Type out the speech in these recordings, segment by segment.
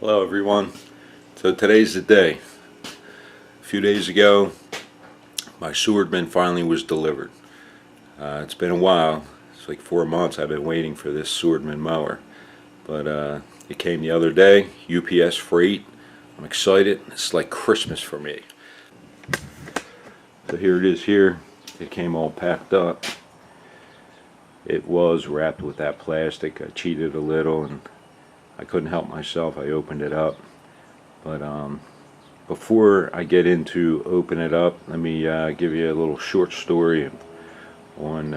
Hello everyone. So today's the day. A few days ago my Swardman finally was delivered. It's been a while. It's like 4 months I've been waiting for this Swardman mower. But it came the other day, UPS freight. I'm excited. It's like Christmas for me. So here it is here. It came all packed up. It was wrapped with that plastic. I cheated a little and I couldn't help myself. I opened it up. But before I get into open it up, let me give you a little short story on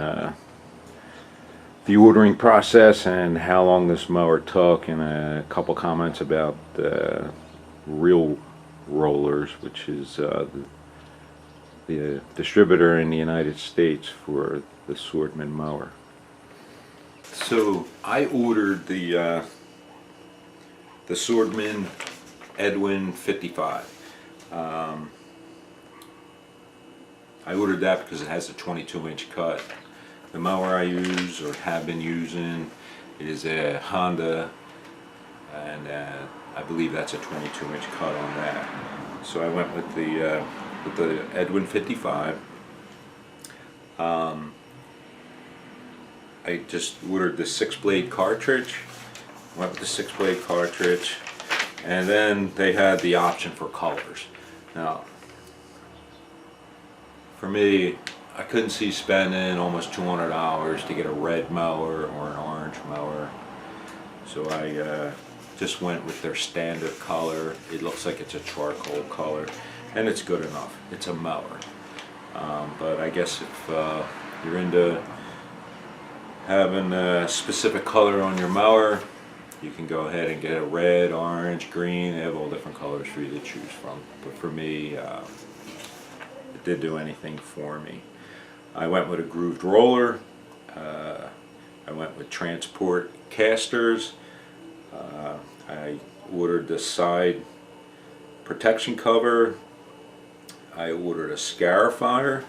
the ordering process and how long this mower took, and a couple comments about Real Rollers, which is the distributor in the United States for the Swardman mower. So I ordered the Swardman Edwin 55. I ordered that because it has a 22-inch cut. The mower I use or have been using is a Honda, and I believe that's a 22-inch cut on that. So I went with the Edwin 55. I just ordered the 6-blade cartridge. Went with the 6-blade cartridge, and then they had the option for colors. Now, for me, I couldn't see spending almost $200 to get a red mower or an orange mower, so I just went with their standard color. It looks like it's a charcoal color, and it's good enough. It's a mower, but I guess if you're into having a specific color on your mower, you can go ahead and get a red, orange, green. They have all different colors for you to choose from. But for me, it didn't do anything for me. I went with a grooved roller. I went with transport casters. I ordered the side protection cover. I ordered a scarifier.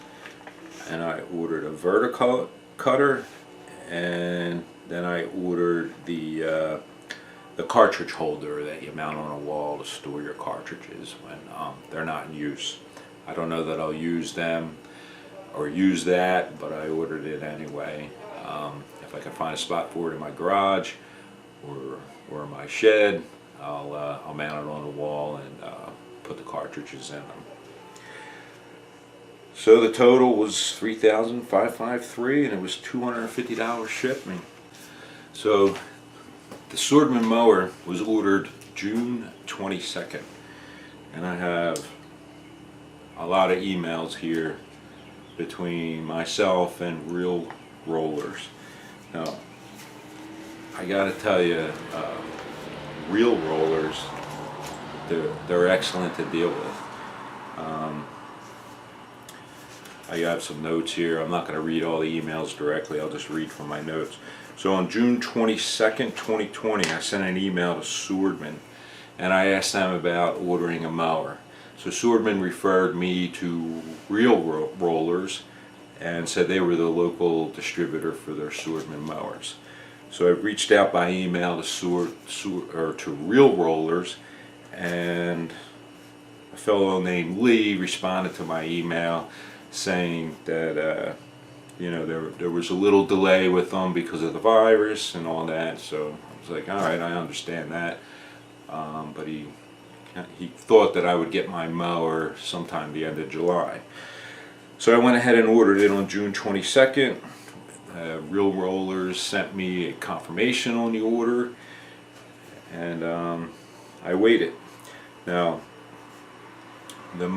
And I ordered a vertical cutter. And then I ordered the cartridge holder that you mount on a wall to store your cartridges when they're not in use. I don't know that I'll use them or use that, but I ordered it anyway. If I can find a spot for it in my garage or my shed, I'll mount it on the wall and put the cartridges in them. So the total was $3,553, and it was $250 shipping. So the Swardman mower was ordered June 22nd, and I have a lot of emails here between myself and Real Rollers. Now, I gotta tell you, Real Rollers, they're excellent to deal with. I have some notes here. I'm not going to read all the emails directly. I'll just read from my notes. So on June 22nd, 2020, I sent an email to Swardman, and I asked them about ordering a mower. So Swardman referred me to Real Rollers and said they were the local distributor for their Swardman mowers. So I reached out by email to Real Rollers, and a fellow named Lee responded to my email saying that you know, there was a little delay with them because of the virus and all that. So I was like, all right, I understand that. But he thought that I would get my mower sometime the end of July. So I went ahead and ordered it on June 22nd. Real Rollers sent me a confirmation on the order, and I waited. Now, the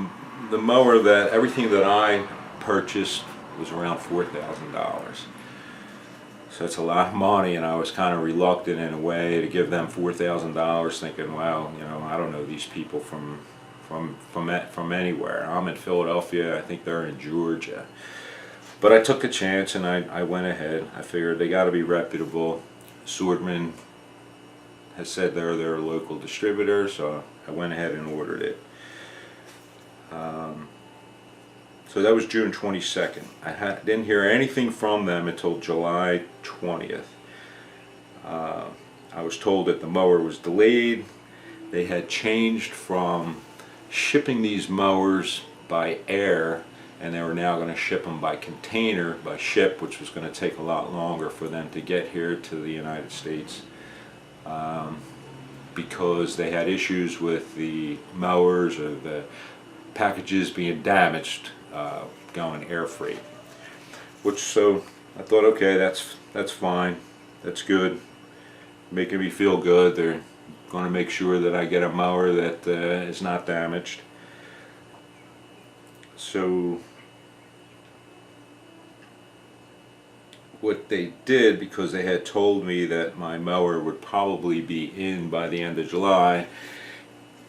mower, that everything that I purchased was around $4,000. So it's a lot of money, and I was kind of reluctant in a way to give them $4,000, thinking, well, you know, I don't know these people from anywhere. I'm in Philadelphia. I think they're in Georgia. But I took a chance, and I went ahead. I figured they got to be reputable. Swardman has said they're their local distributor, so I went ahead and ordered it. So that was June 22nd. I didn't hear anything from them until July 20th. I was told that the mower was delayed they had changed from shipping these mowers by air, and they were now going to ship them by container, by ship, which was going to take a lot longer for them to get here to the United States, because they had issues with the mowers or the packages being damaged going air freight. So I thought, okay, that's fine, that's good, making me feel good. They're going to make sure that I get a mower that is not damaged. So what they did, because they had told me that my mower would probably be in by the end of July,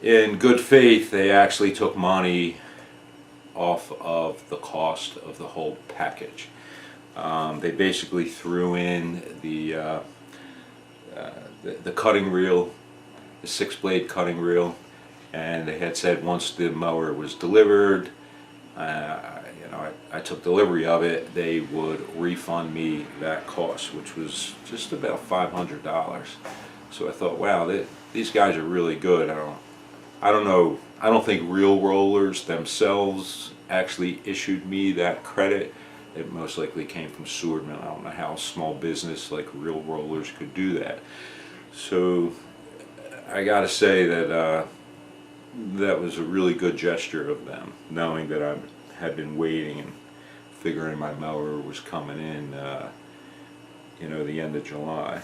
in good faith they actually took money off of the cost of the whole package. They basically threw in the cutting reel, the 6-blade cutting reel, and they had said once the mower was delivered, I took delivery of it, they would refund me that cost, which was just about $500. So I thought, wow, these guys are really good. I don't know. I don't think Real Rollers themselves actually issued me that credit. It most likely came from Swardman. I don't know how a small business like Real Rollers could do that. So I got to say that that was a really good gesture of them, knowing that I had been waiting and figuring my mower was coming in, the end of July.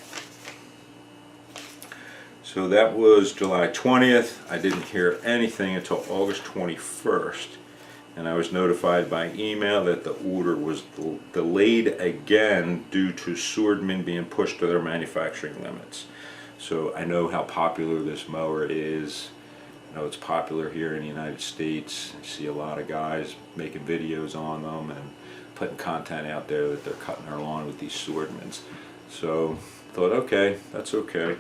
So that was July 20th. I didn't hear anything until August 21st, and I was notified by email that the order was delayed again due to Swardman being pushed to their manufacturing limits. So I know how popular this mower is. I know it's popular here in the United States. I see a lot of guys making videos on them and putting content out there that they're cutting their lawn with these Swardmans. So I thought, okay, that's okay.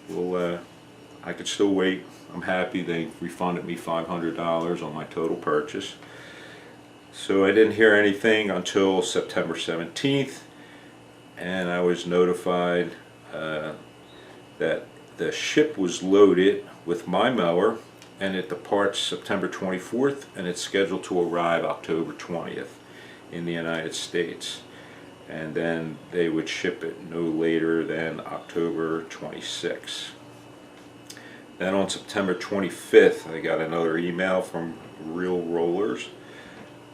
Well, I could still wait. I'm happy they refunded me $500 on my total purchase. So I didn't hear anything until September 17th, and I was notified that the ship was loaded with my mower, and it departs September 24th, and it's scheduled to arrive October 20th in the United States. And then they would ship it no later than October 26th. Then on September 25th, I got another email from Real Rollers.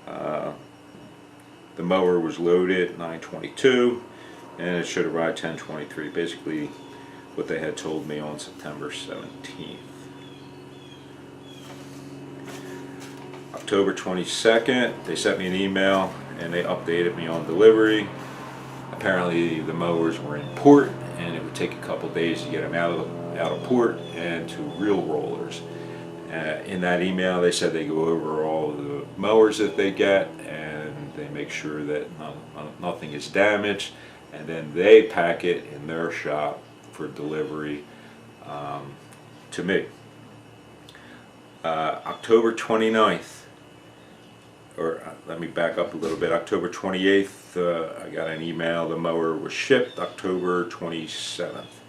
The mower was loaded at 9/22, and it should arrive 10/23. Basically, what they had told me on September 17th. October 22nd, they sent me an email and they updated me on delivery. Apparently the mowers were in port, and it would take a couple days to get them out of port and to Real Rollers. In that email they said they go over all of the mowers that they get, and they make sure that nothing is damaged, and then they pack it in their shop for delivery to me. October 29th, or let me back up a little bit, October 28th, I got an email, the mower was shipped October 27th.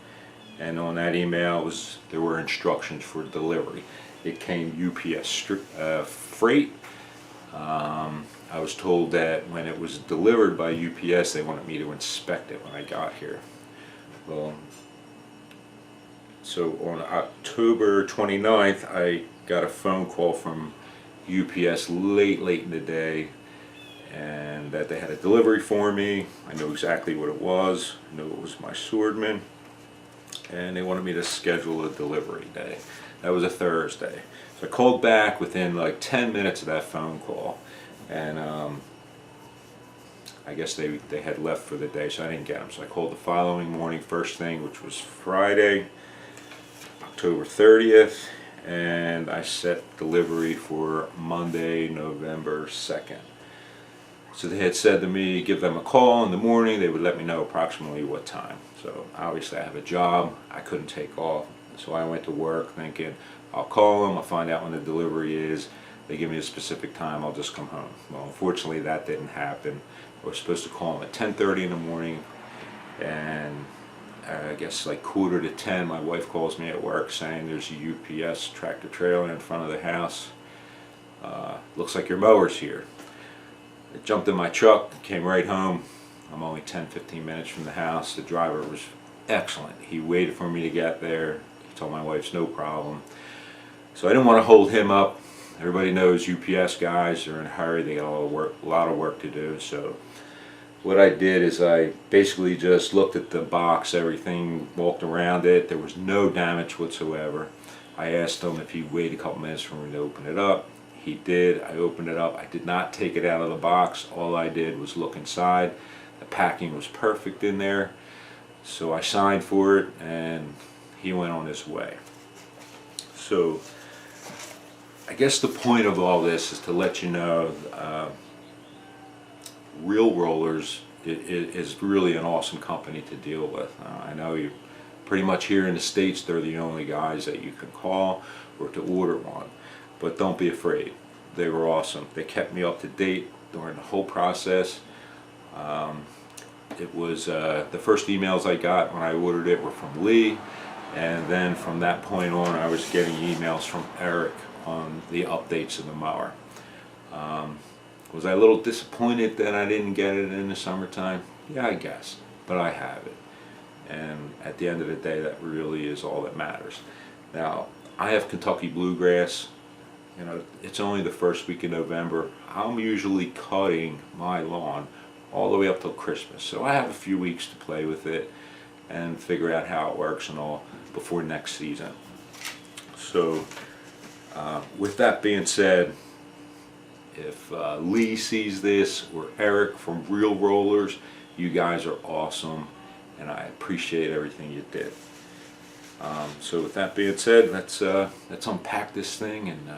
And on that email there were instructions for delivery. It came UPS freight. I was told that when it was delivered by UPS, they wanted me to inspect it when I got here. Well, so on October 29th, I got a phone call from UPS late in the day, and that they had a delivery for me. I know exactly what it was. I knew it was my Swardman, and they wanted me to schedule a delivery day. That was a Thursday. So I called back within like 10 minutes of that phone call, and I guess they had left for the day, so I didn't get them. So I called the following morning, first thing, which was Friday, October 30th, and I set delivery for Monday, November 2nd. So they had said to me, give them a call in the morning, they would let me know approximately what time. So obviously I have a job, I couldn't take off, so I went to work thinking, I'll call them, I'll find out when the delivery is, they give me a specific time, I'll just come home. Well, unfortunately that didn't happen. I was supposed to call them at 10:30 in the morning, and I guess like 9:45, my wife calls me at work saying there's a UPS tractor trailer in front of the house. Looks like your mower's here. I jumped in my truck, came right home. I'm only 10-15 minutes from the house. The driver was excellent. He waited for me to get there. He told my wife it's no problem. So I didn't want to hold him up. Everybody knows UPS guys are in a hurry. They got a lot of work to do. So what I did is I basically just looked at the box, everything, walked around it. There was no damage whatsoever. I asked him if he'd wait a couple minutes for me to open it up. He did. I opened it up. I did not take it out of the box. All I did was look inside. The packing was perfect in there. So I signed for it and he went on his way. So I guess the point of all this is to let you know Real Rollers is really an awesome company to deal with. I know you pretty much here in the States they're the only guys that you can call or to order one. But don't be afraid. They were awesome. They kept me up to date during the whole process. It was the first emails I got when I ordered it were from Lee, and then from that point on I was getting emails from Eric on the updates of the mower. Was I a little disappointed that I didn't get it in the summertime? Yeah, I guess, but I have it. And at the end of the day, that really is all that matters. Now, I have Kentucky bluegrass. You know, it's only the first week in November. I'm usually cutting my lawn all the way up till Christmas. So I have a few weeks to play with it and figure out how it works and all before next season. So with that being said, if Lee sees this or Eric from Real Rollers, you guys are awesome and I appreciate everything you did. So with that being said, let's unpack this thing and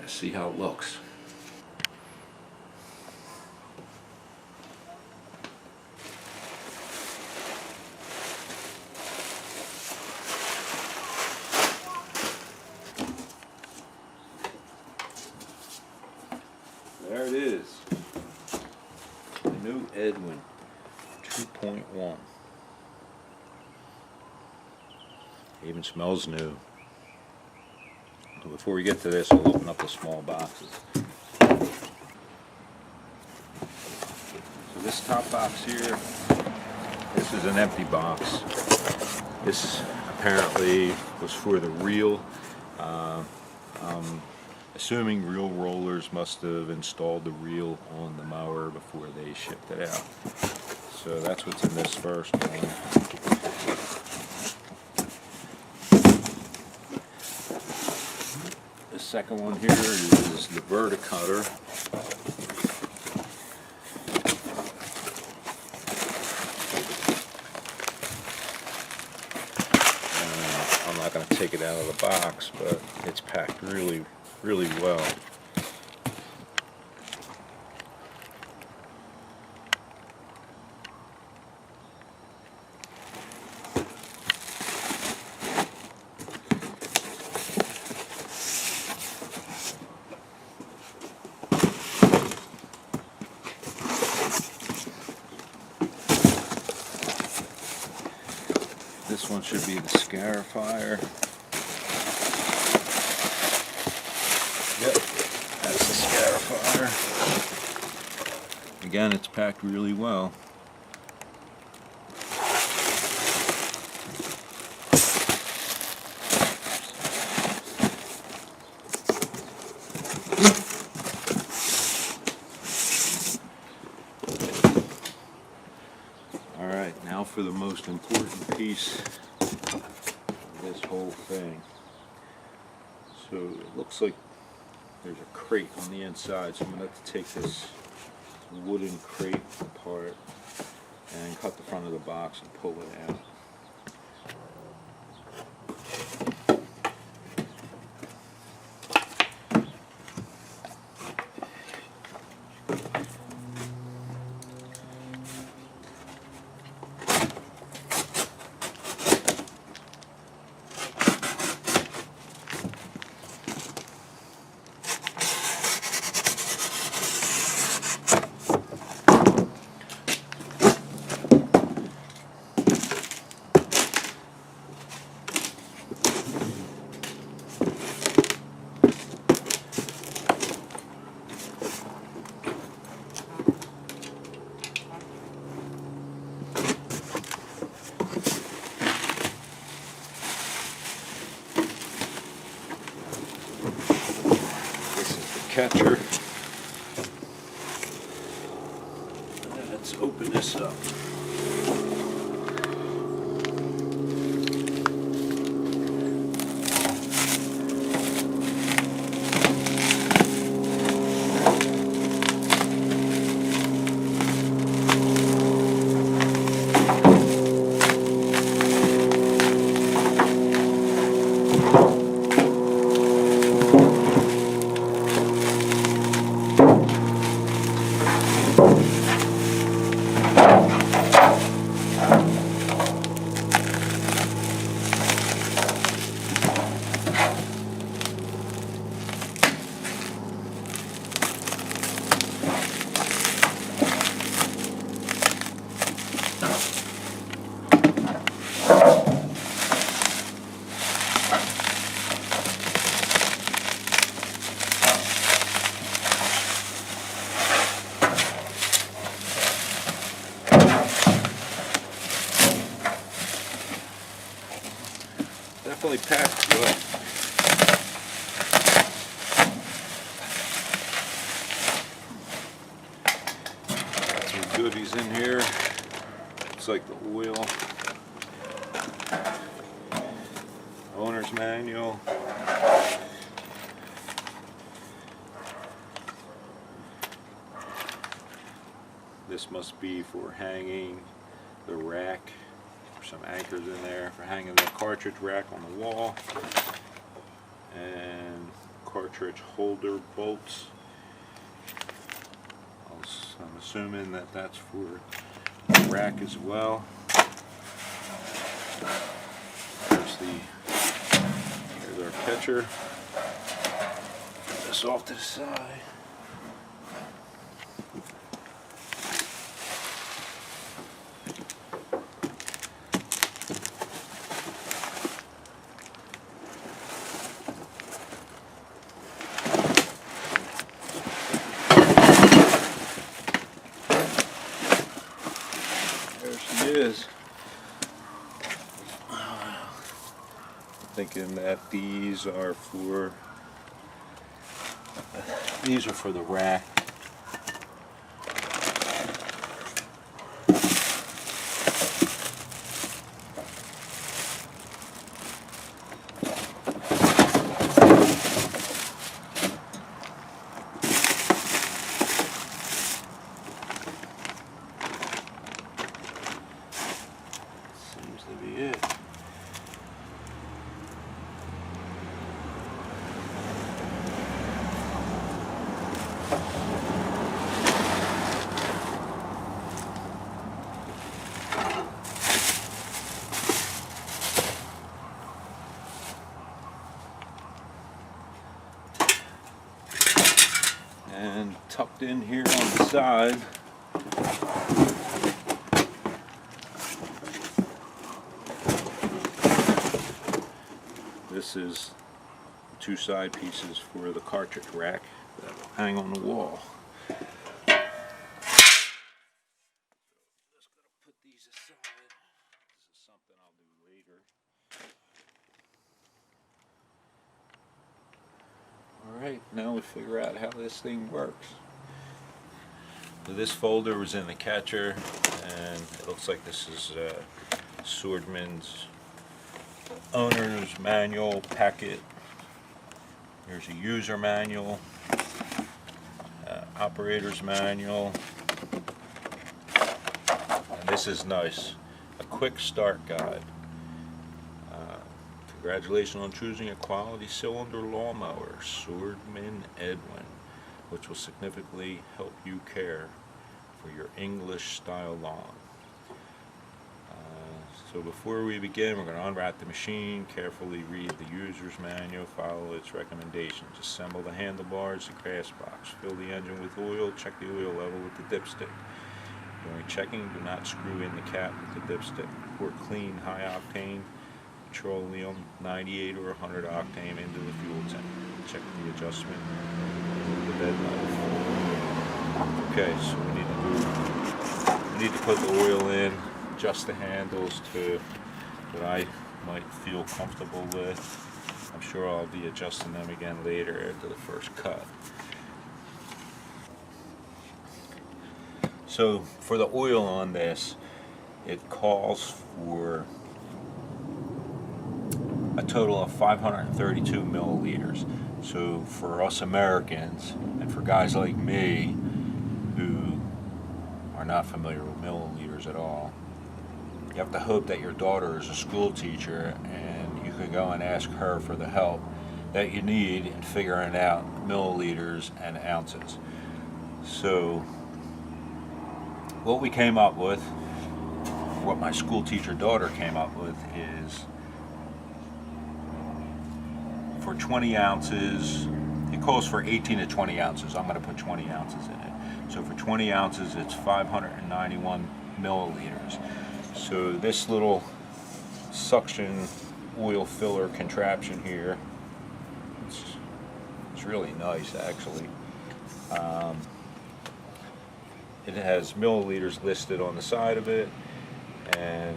see how it looks. There it is. The new Edwin 2.1. Even smells new. Before we get to this, we'll open up the small boxes. So this top box here, this is an empty box. This apparently was for the reel. I'm assuming Real Rollers must have installed the reel on the mower before they shipped it out. So that's what's in this first one. The second one here is the verticutter. I'm not going to take it out of the box, but it's packed really well. This one should be the scarifier. Yep, that's the scarifier. Again, it's packed really well. Alright, now for the most important piece of this whole thing. So it looks like there's a crate on the inside, so I'm going to have to take this wooden crate apart and cut the front of the box and pull it out. catcher. Let's open this up. Definitely packed good. Got some goodies in here. Looks like the oil. Owner's manual. This must be for hanging the rack. Some anchors in there for hanging the cartridge rack on the wall, and cartridge holder bolts. I'm assuming that that's for the rack as well. Here's our catcher. Put this off to the side. Is thinking that these are for the rack. It. And tucked in here on the side, this is two side pieces for the cartridge rack that will hang on the wall. Just gotta put these aside. This is something I'll do later. Alright, now we figure out how this thing works. So this folder was in the catcher, and it looks like this is Swardman's owner's manual packet. Here's a user manual, operator's manual, and this is nice, a quick start guide. Congratulations on choosing a quality cylinder lawnmower, Swardman Edwin, which will significantly help you care for your English style lawn. So before we begin, we're going to unwrap the machine, carefully read the user's manual, follow its recommendations, assemble the handlebars, the grass box, fill the engine with oil, check the oil level with the dipstick. During checking, do not screw in the cap with the dipstick. Pour clean, high octane petroleum 98 or 100 octane into the fuel tank. Check the adjustment of the bed knife. Okay, so we need to put the oil in. Adjust the handles to what I might feel comfortable with. I'm sure I'll be adjusting them again later after the first cut. So for the oil on this, it calls for a total of 532 milliliters. So for us Americans, and for guys like me who are not familiar with milliliters at all, you have to hope that your daughter is a school teacher and you can go and ask her for the help that you need in figuring out milliliters and ounces. So what we came up with, what my school teacher daughter came up with, is for 20 ounces, it calls for 18 to 20 ounces. I'm going to put 20 ounces in it. So for 20 ounces, it's 591 milliliters. So this little suction oil filler contraption here, it's really nice actually. It has milliliters listed on the side of it, and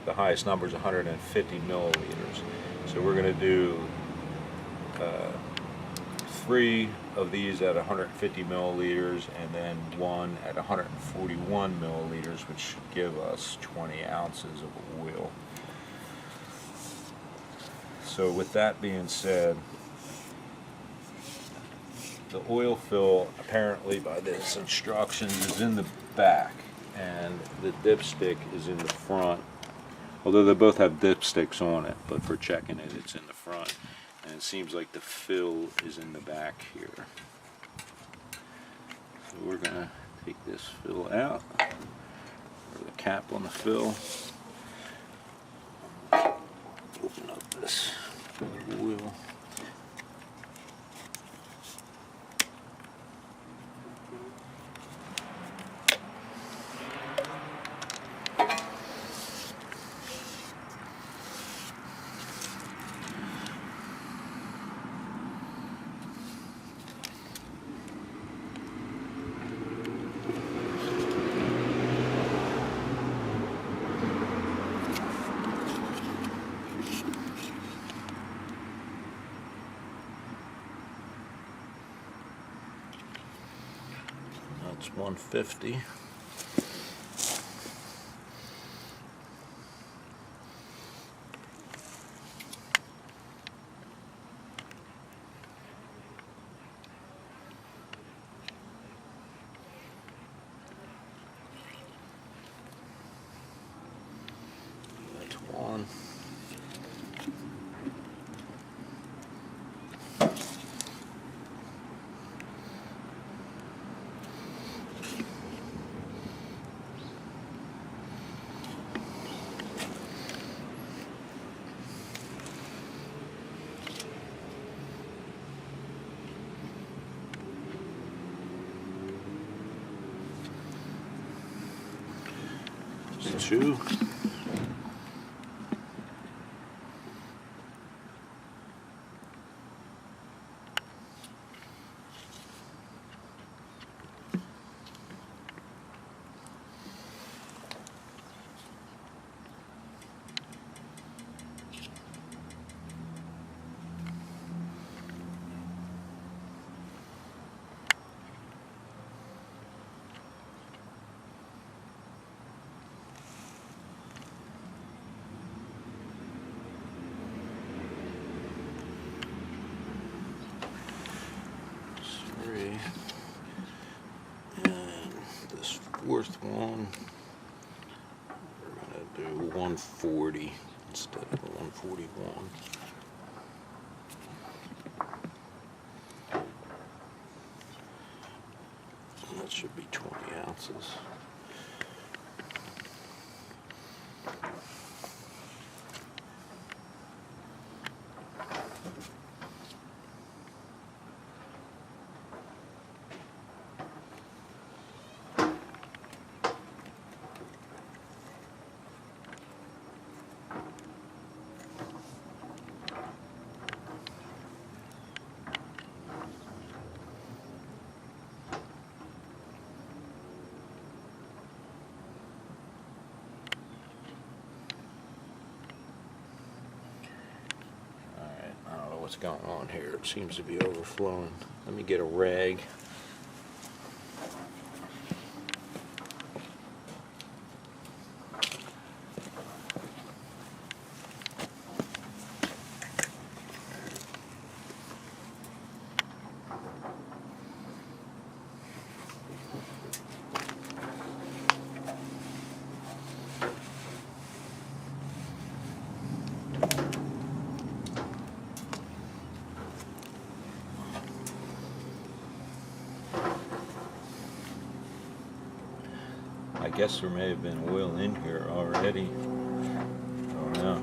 the highest number is 150 milliliters. So we're going to do 3 of these at 150 milliliters and then 1 at 141 milliliters, which should give us 20 ounces of oil. So with that being said, the oil fill, apparently by this instructions, is in the back and the dipstick is in the front. Although they both have dipsticks on it, but for checking it, it's in the front. And it seems like the fill is in the back here. So we're going to take this fill out, or the cap on the fill. Open up this oil. That's 150. That's 1. That's 2. And this 4th one, we're going to do 140 instead of 141. And that should be 20 ounces. What's going on here? It seems to be overflowing. Let me get a rag. I guess there may have been oil in here already. I don't know.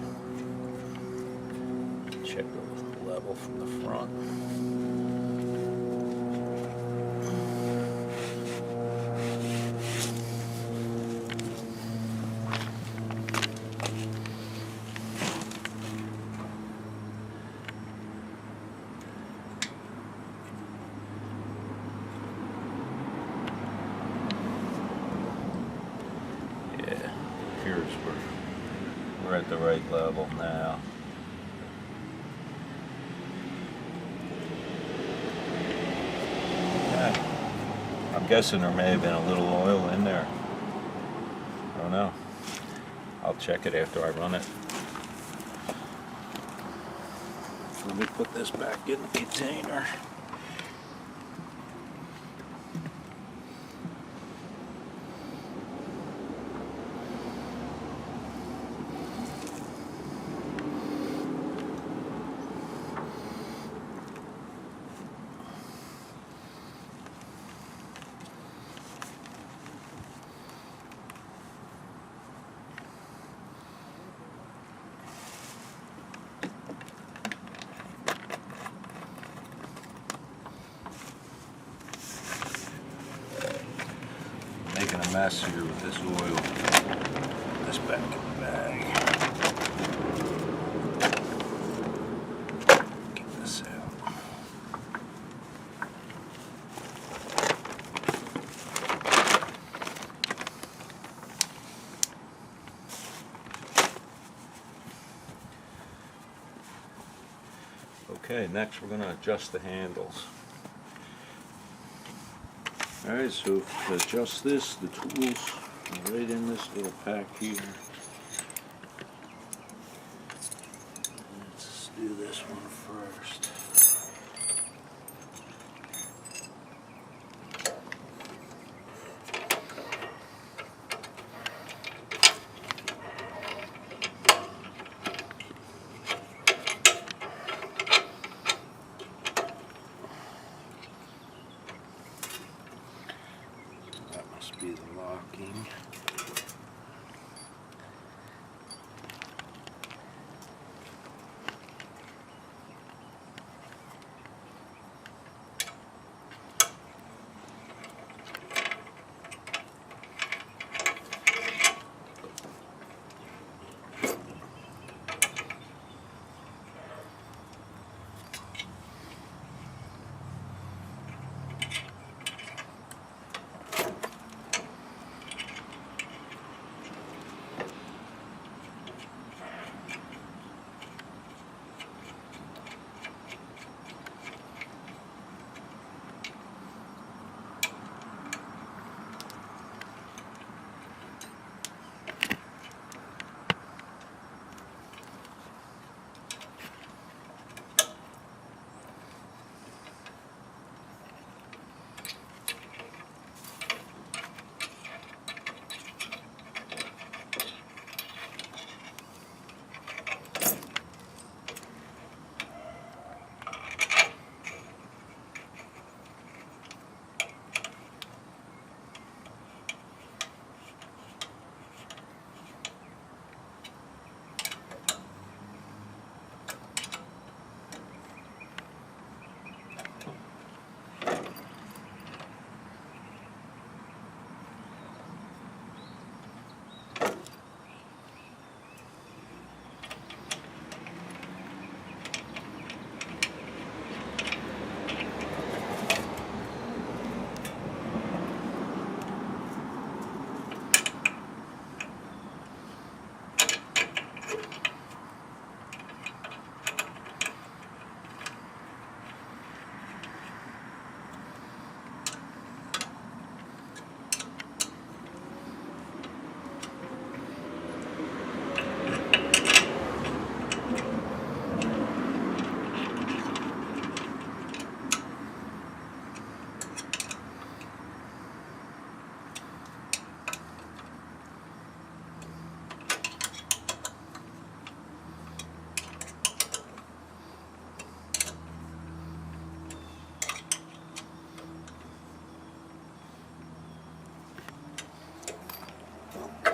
Check the level from the front. We're at the right level now. Okay. I'm guessing there may have been a little oil in there. I don't know. I'll check it after I run it. Let me put this back in the container. Making a mess here with this oil. Put this back in the bag. Get this out. Okay, next we're going to adjust the handles. Alright, so to adjust this, the tools are right in this little pack here. Let's do this one first. Be the locking.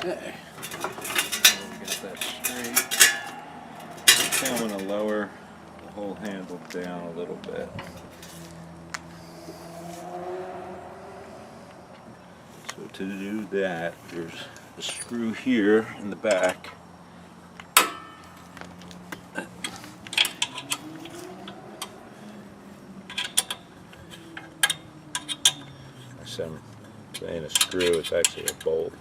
Okay. Get that straight. Now I'm going to lower the whole handle down a little bit. So to do that, there's a screw here in the back. I'm saying a screw, it's actually a bolt.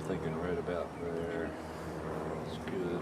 Thinking right about there. That's good.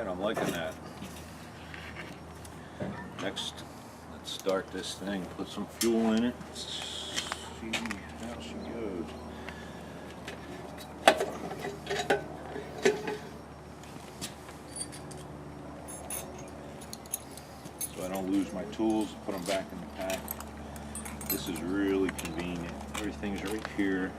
I'm liking that. Next, let's start this thing, put some fuel in it, see how she goes. So I don't lose my tools, put them back in the pack. This is really convenient. Everything's right here.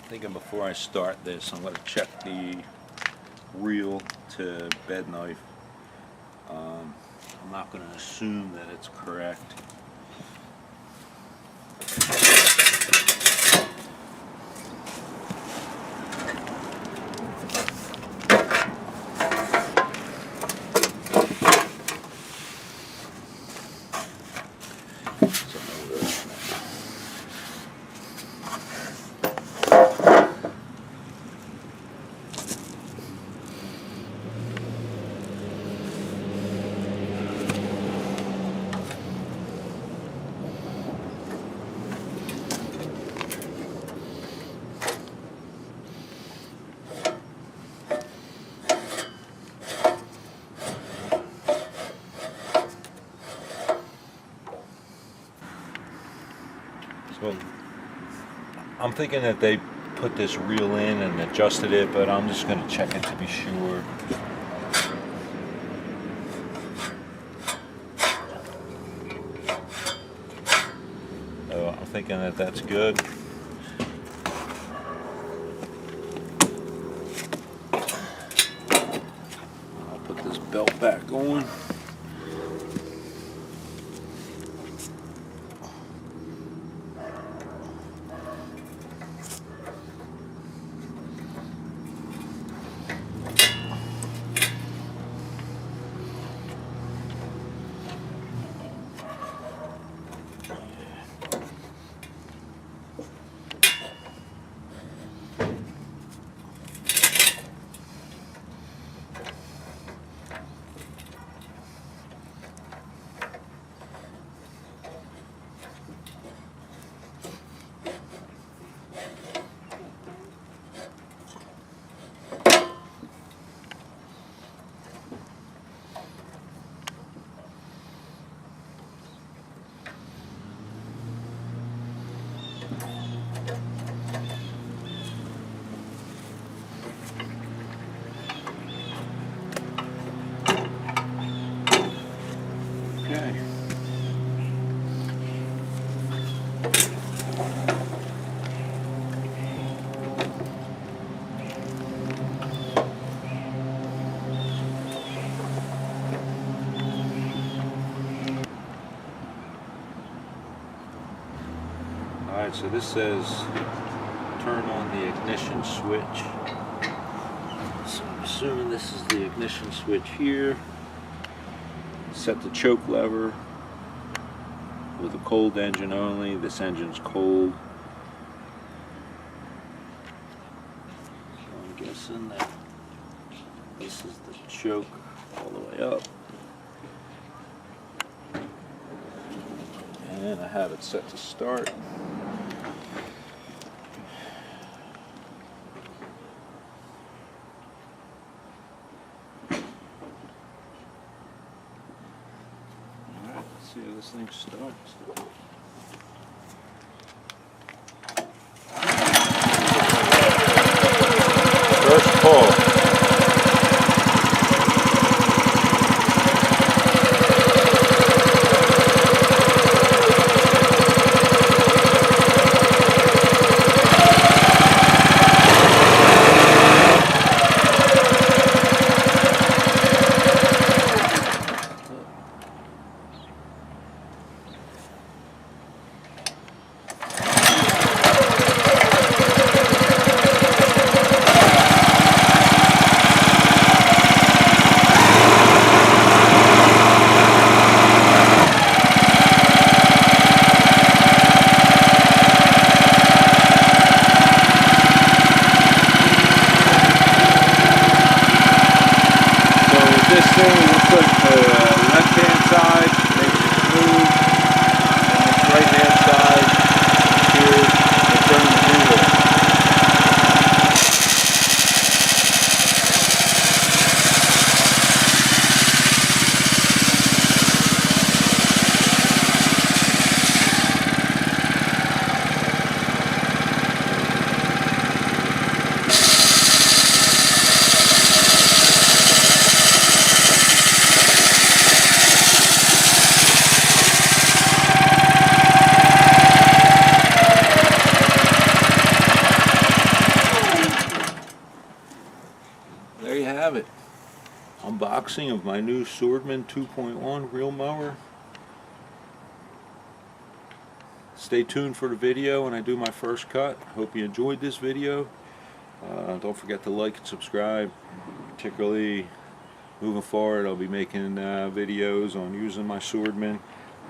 Thinking before I start this, I'm going to check the reel to bed knife. I'm not going to assume that it's correct. So I'm thinking that they put this reel in and adjusted it, but I'm just going to check it to be sure. So I'm thinking that that's good. I'll put this belt back on. Alright, so this says turn on the ignition switch. So I'm assuming this is the ignition switch here. Set the choke lever with a cold engine only. This engine's cold. So I'm guessing that this is the choke all the way up. And I have it set to start. Alright, let's see how this thing starts. First pull. This thing, we'll put the left-hand side, makes it smooth, and the right-hand side, here, we'll turn the wheel. There you have it. Unboxing of my new Swardman 2.1 reel mower. Stay tuned for the video when I do my first cut. Hope you enjoyed this video. Don't forget to like and subscribe. Particularly moving forward, I'll be making videos on using my Swardman.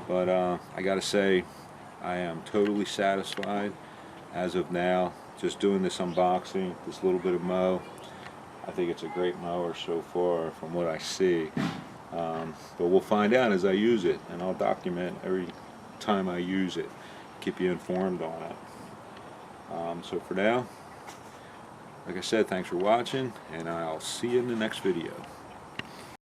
But I gotta say, I am totally satisfied as of now. Just doing this unboxing, this little bit of mow. I think it's a great mower so far from what I see, but we'll find out as I use it, and I'll document every time I use it, keep you informed on it. So for now, like I said, thanks for watching, and I'll see you in the next video.